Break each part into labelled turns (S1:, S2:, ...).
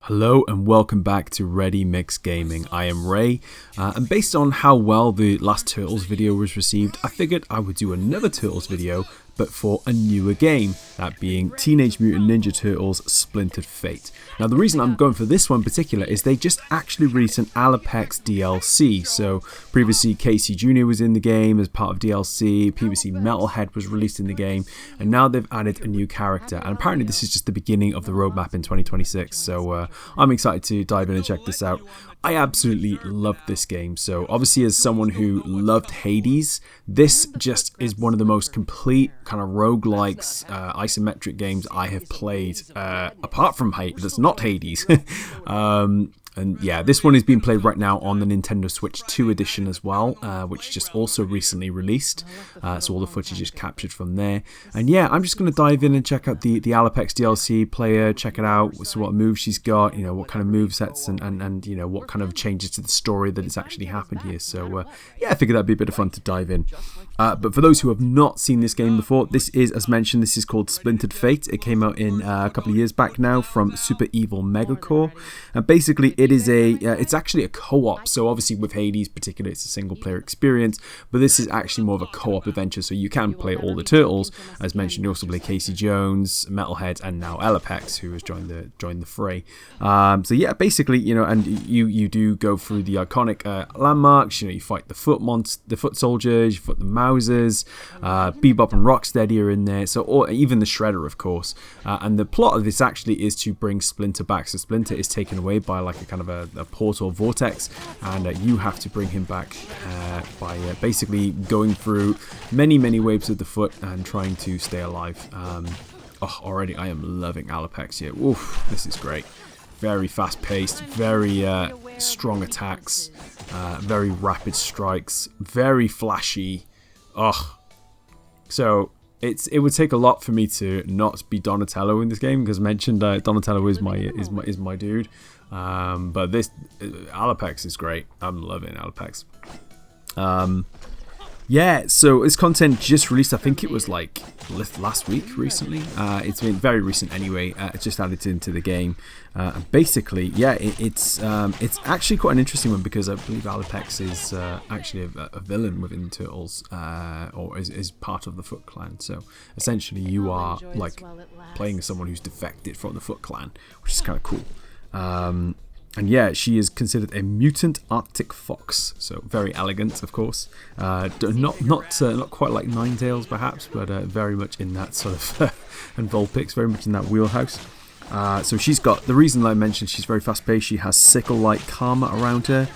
S1: Hello and welcome back to Ready Mix Gaming. I am Ray, and based on how well the last Turtles video was received, I figured I would do another Turtles video, but for a newer game, that being Teenage Mutant Ninja Turtles Splintered Fate. Now the reason I'm going for this one in particular is they just actually released an Alopex DLC. So previously Casey Jr. was in the game as part of DLC, previously Metalhead was released in the game, and now they've added a new character, and apparently this is just the beginning of the roadmap in 2026, so I'm excited to dive in and check this out. I absolutely loved this game, so obviously as someone who loved Hades, this just is one of the most complete kind of roguelikes, isometric games I have played, apart from Hades, that's not Hades. And yeah, this one is being played right now on the Nintendo Switch 2 edition as well, which just also recently released. So all the footage is captured from there. And yeah, I'm just going to dive in and check out the Alopex DLC player, check it out, see what moves she's got, you know, what kind of movesets and you know, what kind of changes to the story that has actually happened here. So yeah, I figured that'd be a bit of fun to dive in. But for those who have not seen this game before, this is, as mentioned, this is called Splintered Fate. It came out in a couple of years back now from Super Evil-Megacorp. And basically it is it's actually a co-op. So obviously with Hades particularly it's a single player experience, but this is actually more of a co-op adventure. So you can play all the Turtles. As mentioned, you also play Casey Jones, Metalhead, and now Alopex, who has joined the fray. So yeah, basically, you know, and you do go through the iconic landmarks. You know, you fight the foot soldiers, you fight the Mousers, Bebop and Rocksteady are in there, so or even the Shredder, of course. And the plot of this actually is to bring Splinter back. So Splinter is taken away by like a kind of a portal vortex, and you have to bring him back by basically going through many waves of the foot and trying to stay alive. Already I am loving Alopex here. Oof, this is great. Very fast paced, very strong attacks, very rapid strikes, very flashy. So it would take a lot for me to not be Donatello in this game, because mentioned Donatello is my dude. But this Alopex is great. I'm loving Alopex. Yeah, so this content just released, I think it was like last week, recently. It's been very recent anyway. It's just added into the game. And basically, yeah, it's actually quite an interesting one, because I believe Alopex is actually a villain within Turtles, or is part of the Foot Clan. So essentially you are like playing as someone who's defected from the Foot Clan, which is kind of cool. And yeah, she is considered a mutant Arctic fox, so very elegant, of course. Not quite like Ninetales, perhaps, but very much in that sort of and Vulpix, very much in that wheelhouse. So she's got, the reason I mentioned she's very fast-paced, she has sickle-like karma around her.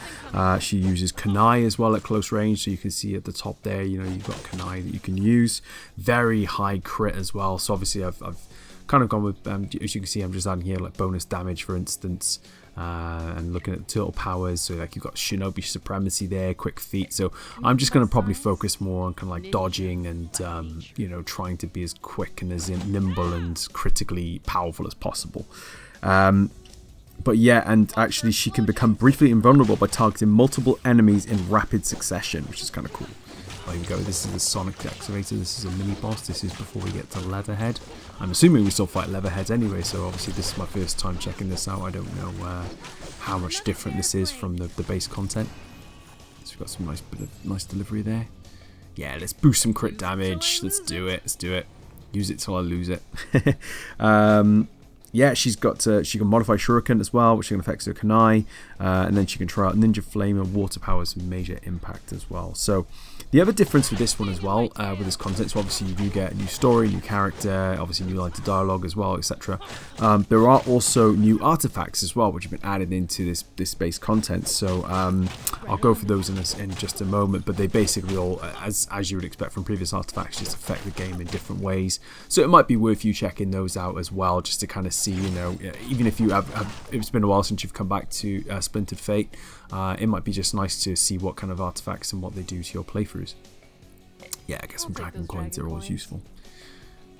S1: She uses Karai as well at close range, so you can see at the top there, you know, you've got Karai that you can use. Very high crit as well, so obviously I've kind of gone with, as you can see, I'm just adding here like bonus damage, for instance. And looking at the turtle powers, so like you've got Shinobi Supremacy there, quick feet. So I'm just going to probably focus more on kind of like dodging and you know, trying to be as quick and as nimble and critically powerful as possible. But yeah, and actually she can become briefly invulnerable by targeting multiple enemies in rapid succession, which is kind of cool. There you go, this is the Sonic Excavator, this is a mini boss, this is before we get to Leatherhead. I'm assuming we still fight Leatherheads anyway, so obviously this is my first time checking this out. I don't know how much different this is from the base content. So we've got some nice delivery there. Yeah, let's boost some crit damage, let's do it. Use it till I lose it. Yeah, she can modify Shuriken as well, which affects her Kunai, and then she can try out Ninja Flame and Water Powers and Major Impact as well. So the other difference with this one as well, with this content, so obviously you do get a new story, new character, obviously new lines of dialogue as well, etc. There are also new artifacts as well, which have been added into this base content. So I'll go for those in just a moment, but they basically all, as you would expect from previous artifacts, just affect the game in different ways. So it might be worth you checking those out as well, just to kind of see, you know, even if you have it's been a while since you've come back to Splintered Fate, it might be just nice to see what kind of artifacts and what they do to your playthroughs. Yeah, I guess some dragon coins are always useful.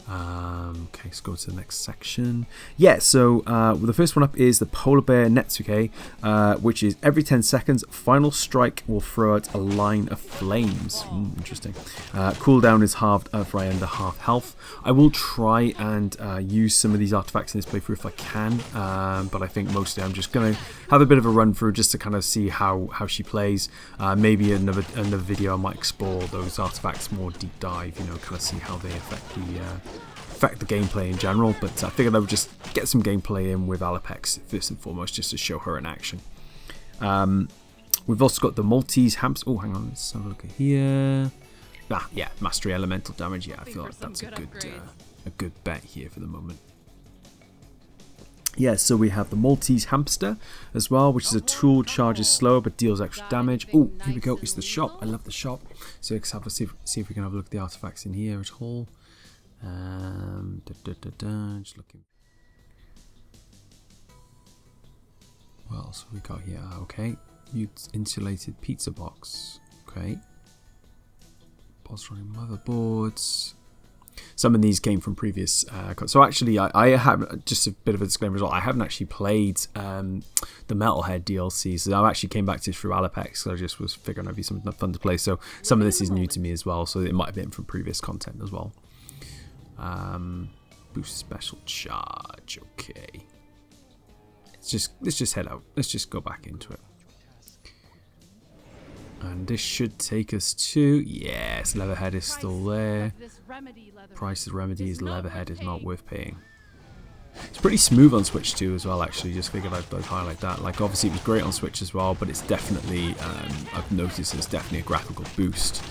S1: Okay, let's go to the next section. Yeah, so the first one up is the Polar Bear Netsuke, which is every 10 seconds, final strike will throw out a line of flames. Interesting. Cooldown is halved for under half health. I will try and use some of these artifacts in this playthrough if I can, but I think mostly I'm just going to have a bit of a run through just to kind of see how she plays. Maybe another video I might explore those artifacts more deep dive, you know, kind of see how they affect the gameplay in general, but I figured I would just get some gameplay in with Alopex first and foremost, just to show her in action. We've also got the Maltese hamster. Oh, hang on, let's have a look at here. Yeah, mastery elemental damage. Yeah, I feel like that's a good bet here for the moment. Yeah, so we have the Maltese hamster as well, which is a tool, charges slower but deals extra damage. Oh, here we go. It's the shop. I love the shop. So let's have a see if we can have a look at the artifacts in here at all. Just looking. What else have we got here? Okay, insulated pizza box. Okay, boss running motherboards. Some of these came from previous. So actually, I have just a bit of a disclaimer as well. I haven't actually played the Metalhead DLC, so I actually came back to this through Alopex. So I just was figuring it'd be something fun to play. So some of this is new to me as well. So it might have been from previous content as well. Boost special charge. Okay. Let's just head out. Let's just go back into it. And this should take us to, yes, Leatherhead is still there. Price of remedy is Leatherhead is not worth paying. It's pretty smooth on Switch too as well, actually. Just figured I'd highlight that. Like, obviously it was great on Switch as well, but it's definitely, I've noticed it's definitely a graphical boost.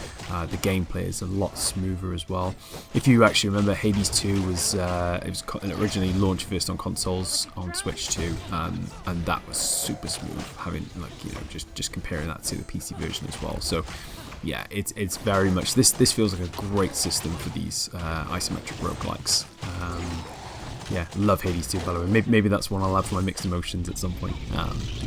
S1: The gameplay is a lot smoother as well. If you actually remember, Hades 2 was originally launched first on consoles on Switch 2, and that was super smooth. Having, like, you know, just comparing that to the PC version as well. So yeah, it's very much this feels like a great system for these isometric roguelikes. Yeah, love Hades 2, by the way. Maybe that's one I'll add for my mixed emotions at some point.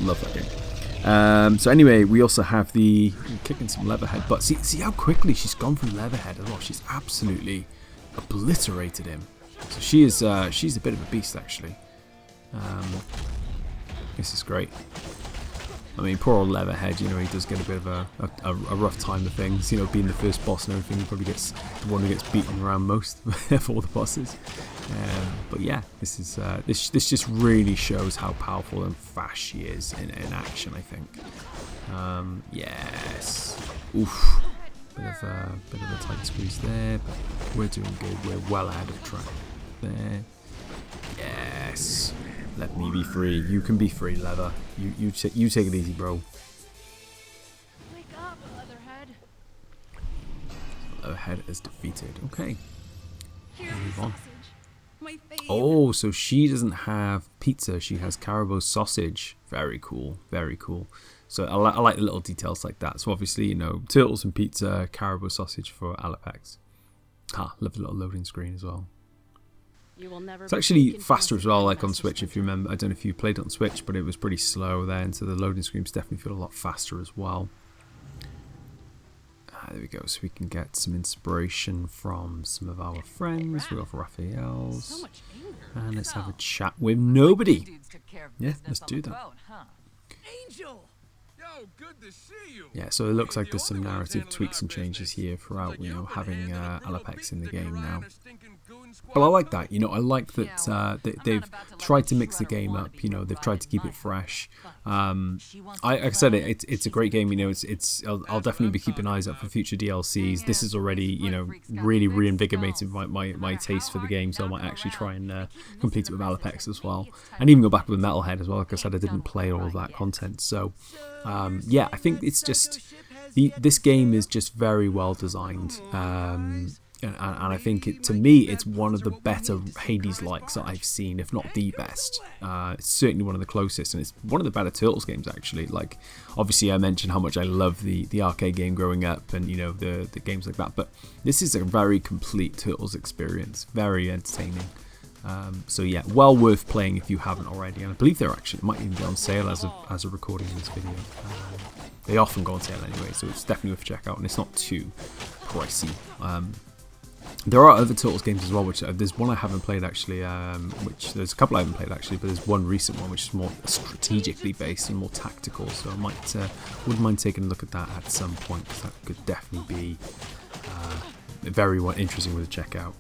S1: Love that game. So anyway, we also have the kicking some Leatherhead, but see how quickly she's gone from Leatherhead as well. She's absolutely obliterated him. So she's a bit of a beast, actually. This is great. I mean, poor old Leatherhead, you know, he does get a bit of a rough time of things. You know, being the first boss and everything, he probably gets the one who gets beaten around most of all the bosses. But yeah, this is this just really shows how powerful and fast she is in action, I think. Yes. Oof. Bit of a tight squeeze there, but we're doing good. We're well ahead of track there. Yes. Let me be free. You can be free, Leather. You take it easy, bro.
S2: Wake up, Leatherhead.
S1: Leatherhead is defeated. Okay. Move on.
S2: Sausage.
S1: Oh, so she doesn't have pizza. She has caribou sausage. Very cool. Very cool. So I like the little details like that. So obviously, you know, turtles and pizza, caribou sausage for Alopex. Love the little loading screen as well. It's actually faster as well, like on Switch, if you remember. I don't know if you played it on Switch, but it was pretty slow then, so the loading screens definitely feel a lot faster as well. There we go, so we can get some inspiration from some of our friends. We got Raphael's. And let's have a chat with nobody. Yeah, let's do that. Yeah, so it looks like there's some narrative tweaks and changes here throughout, you know, having Alopex in the game now. But I like that, you know, I like that they've tried to mix the game up, you know, they've tried to keep it fresh. Like I said, it's a great game, you know, I'll definitely be keeping eyes out for future DLCs. This is already, you know, really reinvigorated my taste for the game, so I might actually try and complete it with Alopex as well. And even go back with Metalhead as well, like I said, I didn't play all of that content, so yeah, I think it's just, this game is just very well designed. And I think to me it's one of the better Hades-likes that I've seen, if not the best. It's certainly one of the closest, and it's one of the better Turtles games actually. Like, obviously I mentioned how much I love the arcade game growing up, and you know, the games like that, but this is a very complete Turtles experience, very entertaining. So yeah, well worth playing if you haven't already, and I believe they're actually, it might even be on sale as a recording of this video. They often go on sale anyway, so it's definitely worth a check out, and it's not too pricey. There are other Turtles games as well, which there's one I haven't played actually, which there's a couple I haven't played actually, but there's one recent one which is more strategically based and more tactical, so I wouldn't mind taking a look at that at some point, because that could definitely be very interesting one to check out.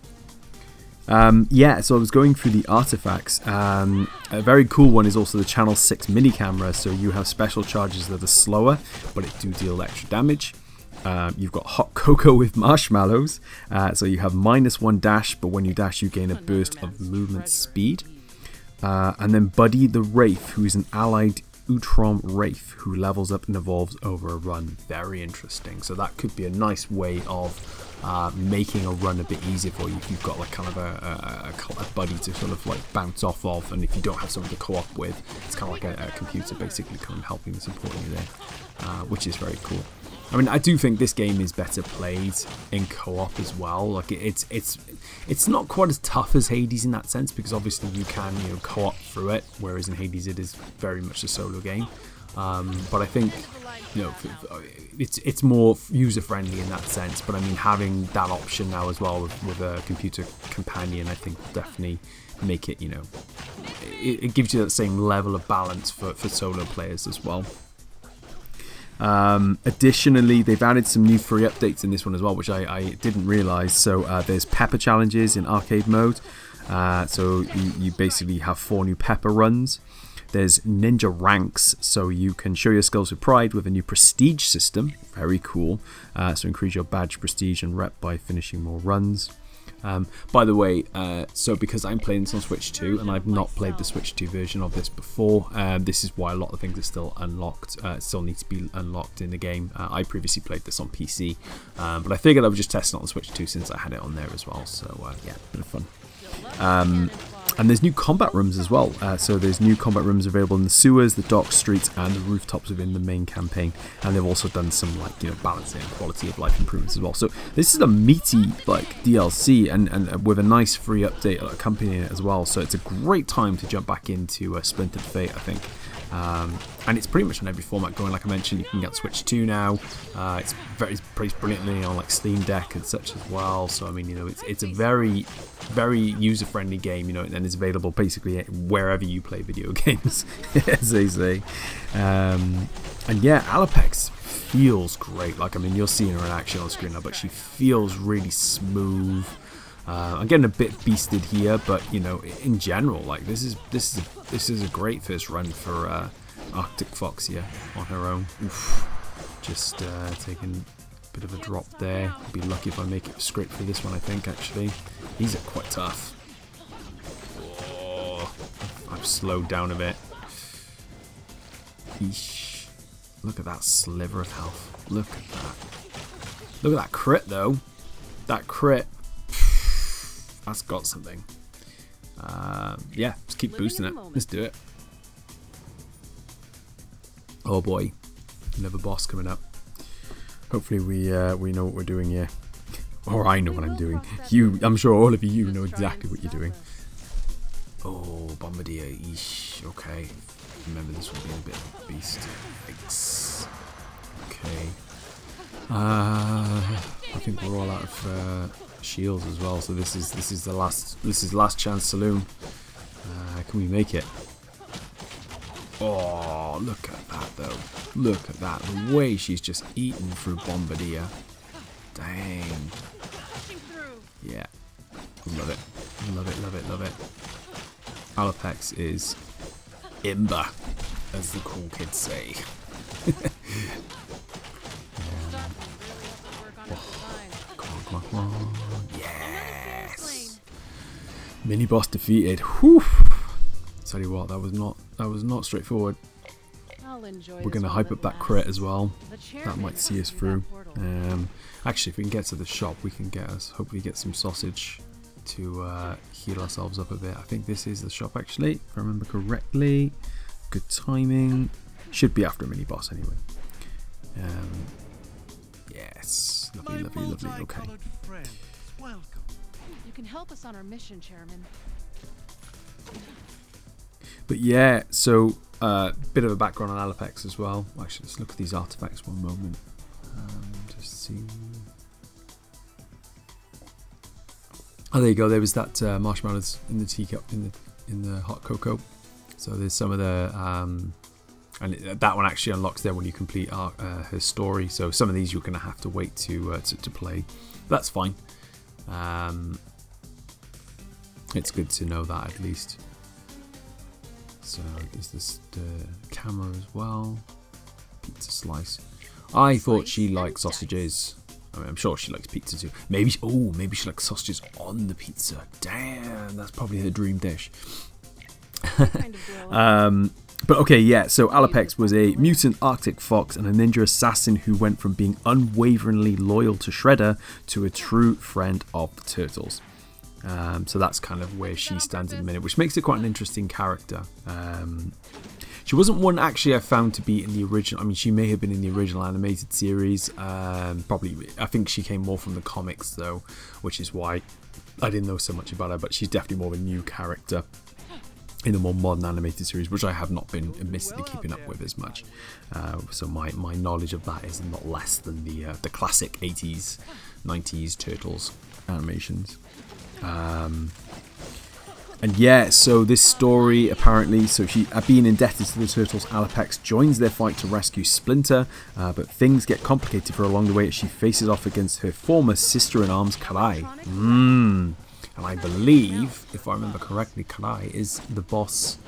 S1: Yeah, so I was going through the artifacts. A very cool one is also the Channel 6 mini camera, so you have special charges that are slower, but it do deal extra damage. You've got hot cocoa with marshmallows, so you have -1 dash, but when you dash you gain a burst of movement speed. And then Buddy the Wraith, who is an allied Utrom Wraith who levels up and evolves over a run. Very interesting. So that could be a nice way of making a run a bit easier for you if you've got like kind of a buddy to sort of like bounce off of, and if you don't have someone to co-op with, it's kind of like a computer basically kind of helping and supporting you there, which is very cool. I mean, I do think this game is better played in co-op as well. Like it's not quite as tough as Hades in that sense, because obviously you can co-op through it, whereas in Hades it is very much a solo game. But I think it's more user friendly in that sense. But I mean, having that option now as well with a computer companion, I think will definitely make it it gives you that same level of balance for solo players as well. Additionally, they've added some new free updates in this one as well, which I didn't realize. So there's pepper challenges in arcade mode, so you basically have 4 new pepper runs. There's ninja ranks, so you can show your skills with pride with a new prestige system. Very cool. So increase your badge prestige and rep by finishing more runs. By the way, so because I'm playing this on Switch 2 and I've not played the Switch 2 version of this before, this is why a lot of things are still unlocked, still need to be unlocked in the game. I previously played this on PC, but I figured I would just test it on the Switch 2 since I had it on there as well, so yeah, bit of fun. And there's new combat rooms as well. So there's new combat rooms available in the sewers, the docks, streets, and the rooftops within the main campaign. And they've also done some balancing and quality of life improvements as well. So this is a meaty DLC and with a nice free update accompanying it as well. So it's a great time to jump back into Splintered Fate, I think. And it's pretty much on every format going. Like I mentioned, you can get Switch 2 now. It's priced brilliantly on Steam Deck and such as well. So I mean, it's a very, very user-friendly game, and it's available basically wherever you play video games, as they say. And yeah, Alopex feels great. Like, I mean, you're seeing her in action on screen now, but she feels really smooth. I'm getting a bit beasted here, but in general, like this is a great first run for Arctic Fox here on her own. Oof. Just taking a bit of a drop there. I'll be lucky if I make it straight through this one. I think actually these are quite tough. Oh, I've slowed down a bit. Eesh. Look at that sliver of health. Look at that. Look at that crit though. That crit. That's got something. Yeah, just keep boosting it. Let's do it. Oh boy, another boss coming up. Hopefully we know what we're doing here, or I know what I'm doing. I'm sure all of you know exactly what you're doing. Oh, Bombardier. Eesh. Okay. Remember, this will be a bit of a beast. Yikes. Okay. I think we're all out of shields as well, so this is the last chance saloon. Can we make it? Oh, look at that though. Look at that. The way she's just eaten through Bombardier. Dang. Yeah. Love it. Love it, love it, love it. Alopex is imba, as the cool kids say. Come on. Yes. Mini boss defeated. Whew. Tell you what, that was not straightforward. We're gonna hype up that crit as well. That might see us through. Actually, if we can get to the shop, we can hopefully get some sausage to heal ourselves up a bit. I think this is the shop actually, if I remember correctly. Good timing. Should be after a mini boss anyway. Yes. Lovely, lovely, lovely. Okay.
S2: You can help us on our mission, Chairman.
S1: But yeah, so bit of a background on Alopex as well. Actually, let's look at these artifacts one moment. Just see. Oh, there you go. There was that marshmallows in the teacup in the hot cocoa. So there's some of the and that one actually unlocks there when you complete her story. So some of these you're going to have to wait to play. That's fine. It's good to know that at least. So there's this camera as well. Pizza slice. I thought she liked sausages. I mean, I'm sure she likes pizza too. Maybe she likes sausages on the pizza. Damn, that's probably her dream dish. But okay, yeah, so Alopex was a mutant Arctic fox and a ninja assassin who went from being unwaveringly loyal to Shredder to a true friend of the Turtles. So that's kind of where she stands in a minute, which makes her quite an interesting character. She wasn't one actually I found to be in the original. I mean, she may have been in the original animated series. Probably, I think she came more from the comics though, which is why I didn't know so much about her. But she's definitely more of a new character in the more modern animated series, which I have not been admittedly keeping up with as much. So my knowledge of that is not less than the classic 80s, 90s Turtles animations. And yeah, so this story apparently, so she being indebted to the Turtles, Alopex joins their fight to rescue Splinter, but things get complicated for her along the way as she faces off against her former sister-in-arms, Karai. And I believe, if I remember correctly, Karai is the boss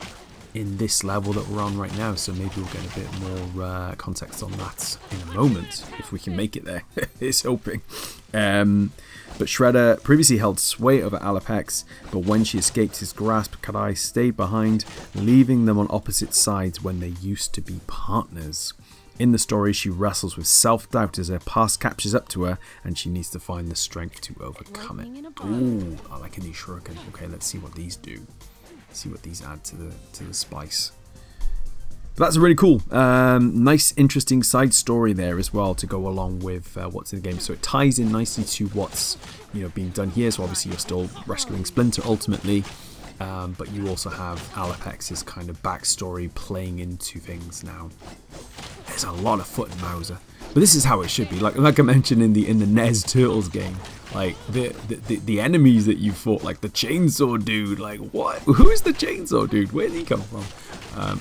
S1: in this level that we're on right now, so maybe we'll get a bit more context on that in a moment, if we can make it there. It's hoping. But Shredder previously held sway over Alopex, but when she escaped his grasp, Karai stayed behind, leaving them on opposite sides when they used to be partners. In the story, she wrestles with self-doubt as her past catches up to her, and she needs to find the strength to overcome it. Ooh, I like a new shuriken. Okay, let's see what these do. See what these add to the spice. But that's really cool. Nice, interesting side story there as well to go along with what's in the game. So it ties in nicely to what's being done here. So obviously you're still rescuing Splinter ultimately, but you also have Alopex's kind of backstory playing into things now. There's a lot of foot and Mauser, but this is how it should be. Like I mentioned in the NES Turtles game, like the enemies that you fought, like the chainsaw dude. Like what? Who is the chainsaw dude? Where did he come from?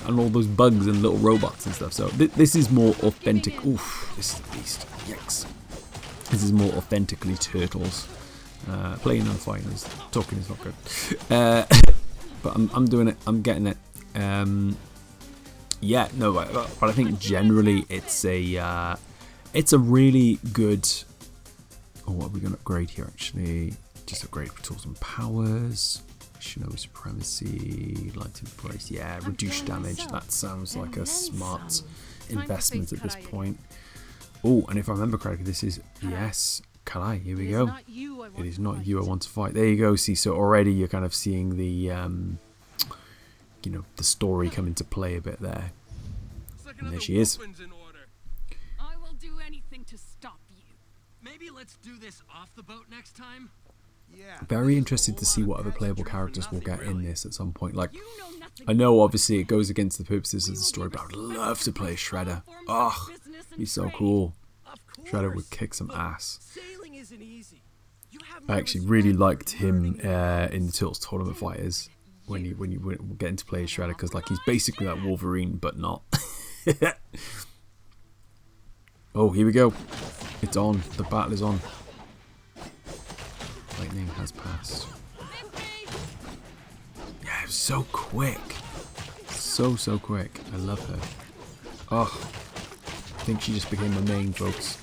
S1: And all those bugs and little robots and stuff. So this is more authentic. Oof, this is a beast. Yikes. This is more authentically Turtles. Playing and fighting is talking is not good. But I'm doing it. I'm getting it. Yeah, no, but I think generally it's a really good. Oh, what are we going to upgrade here? Actually, just upgrade tools and powers. Shinobi supremacy, light embrace. Yeah, reduce damage. That sounds like a smart investment at this point. Oh, and if I remember correctly, this is yes, Karai. Here we go. It is not you I want to fight. There you go. See, so already you're kind of seeing the the story come into play a bit there. And there she is.
S3: I will do anything to stop you. Maybe let's do this off the boat next time. Yeah.
S1: Very interested to see what other playable characters we'll get in this at some point. Like, I know obviously it goes against the purposes of the story, but I'd love to play Shredder. Oh, he's so cool. Shredder would kick some ass. I actually really liked him in the Turtles Tournament Fighters. When you get into play as Shredder, because like he's basically like Wolverine but not. Oh, here we go. It's on. The battle is on. Lightning has passed. Yeah, it was so quick. So quick. I love her. Oh, I think she just became my main, folks.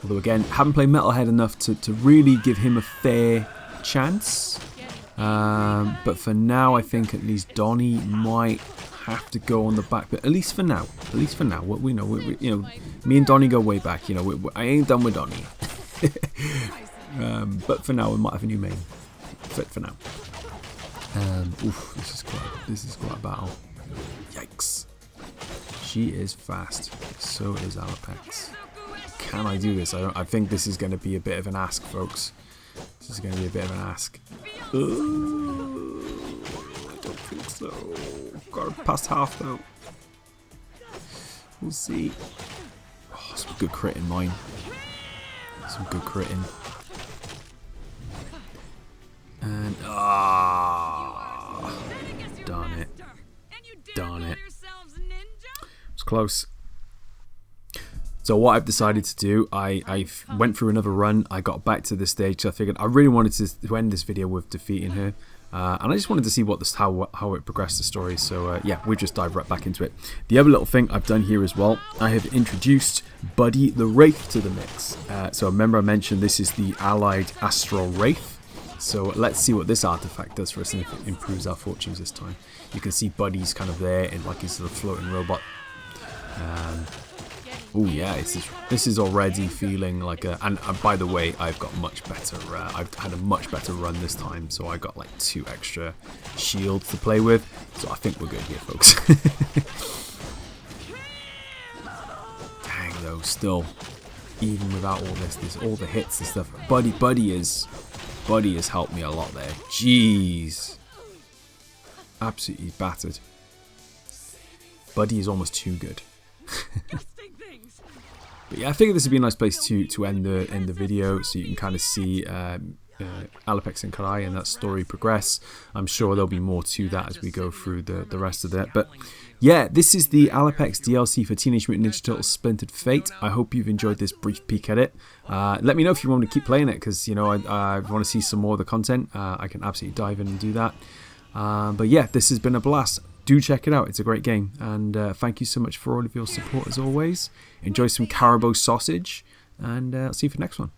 S1: Although again, haven't played Metalhead enough to really give him a fair chance. But for now, I think at least Donnie might have to go on the back. But at least for now, what we know, me and Donnie go way back. I ain't done with Donnie. But for now, we might have a new main. Fit for now. Oof, this is quite a battle. Yikes! She is fast. So is Alopex. Can I do this? I think this is going to be a bit of an ask, folks. This is going to be a bit of an ask. I don't think so. Got past half though. We'll see. Oh, some good crit in mine. Some good critting. And darn it. Darn it. It's close. So what I've decided to do, I went through another run, I got back to this stage, so I figured I really wanted to end this video with defeating her. And I just wanted to see how it progressed the story, so yeah, we just dive right back into it. The other little thing I've done here as well, I have introduced Buddy the Wraith to the mix. So remember I mentioned this is the allied Astral Wraith. So let's see what this artifact does for us and if it improves our fortunes this time. You can see Buddy's kind of there in like his little floating robot. Oh yeah, this is already feeling like a... And by the way, I've got much better... I've had a much better run this time, so I got like 2 extra shields to play with. So I think we're good here, folks. Dang though, still, even without all this, all the hits and stuff, Buddy has helped me a lot there. Jeez, absolutely battered. Buddy is almost too good. But yeah, I figured this would be a nice place to end the video, so you can kind of see Alopex and Karai and that story progress. I'm sure there'll be more to that as we go through the rest of it. But yeah, this is the Alopex DLC for Teenage Mutant Ninja Turtles Splintered Fate. I hope you've enjoyed this brief peek at it. Let me know if you want to keep playing it, because you know I want to see some more of the content. I can absolutely dive in and do that. But yeah, this has been a blast. Do check it out, it's a great game, and thank you so much for all of your support as always. Enjoy some Caribou sausage, and I'll see you for the next one.